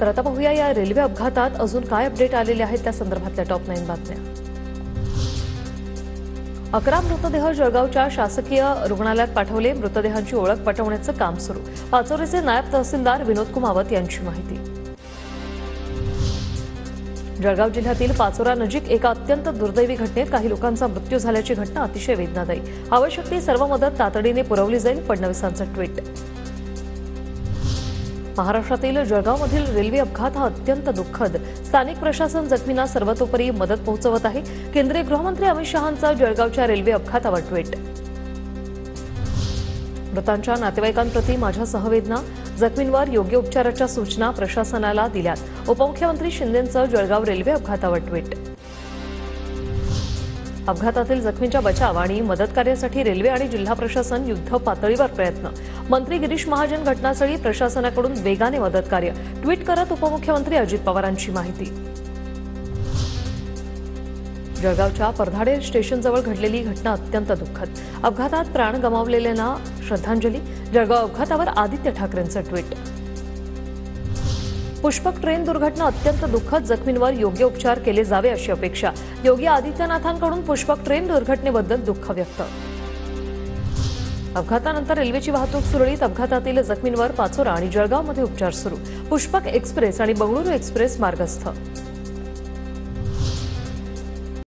तर आता पाहूया या रेल्वे अपघातात अजून काय अपडेट आलेले आहेत त्या संदर्भातल्या टॉप 9 बातम्या। 11 मृतदेह जळगावच्या शासकीय रुग्णालयात पाठवले। मृतदेहांची ओळख पटवण्याचं काम सुरू। पाचोरेचे नायब तहसीलदार विनोद कुमावत यांची माहिती। जळगाव जिल्ह्यातील पाचोरा नजीक एका अत्यंत दुर्दैवी घटनेत काही लोकांचा मृत्यू झाल्याची घटना अतिशय वेदनादायी। आवश्यक ती सर्व मदत तातडीने पुरवली जाईल, फडणवीसांचं ट्विट। महाराष्ट्रातील जळगावमधील रेल्वे अपघात हा अत्यंत दुःखद। स्थानिक प्रशासन जखमींना सर्वतोपरी मदत पोहोचवत आहे। केंद्रीय गृहमंत्री अमित शहांचा जळगावच्या रेल्वे अपघातावर ट्विट। मृतांच्या नातेवाईकांप्रती माझ्या सहवेदना। जखमींवर योग्य उपचाराच्या सूचना प्रशासनाला दिल्यात। उपमुख्यमंत्री शिंदेंचं जळगाव रेल्वे अपघातावर ट्विट। अपघातातील जखमींच्या बचाव आणि मदत कार्यासाठी रेल्वे आणि जिल्हा प्रशासन युद्ध पातळीवर प्रयत्न। मंत्री गिरीश महाजन घटनास्थळी, प्रशासनाकडून वेगाने मदत कार्य। ट्विट करत उपमुख्यमंत्री अजित पवारांची माहिती। जळगावच्या परधाडे स्टेशनजवळ घडलेली घटना अत्यंत दुःखद। अपघातात प्राण गमावलेल्यांना श्रद्धांजली। जळगाव अपघातावर आदित्य ठाकरेंचं ट्विट। पुष्पक ट्रेन दुर्घटना अत्यंत दुःखद। जखमींवर योग्य उपचार केले जावे अशी अपेक्षा। योगी आदित्यनाथांकडून पुष्पक ट्रेन दुर्घटनेबद्दल दुःख व्यक्त। अपघातानंतर रेल्वेची वाहतूक सुरळीत। अपघातातील जखमींवर पाचोरा आणि जळगावमध्ये उपचार सुरू। पुष्पक एक्सप्रेस आणि बंगळुरू एक्सप्रेस मार्गस्थ।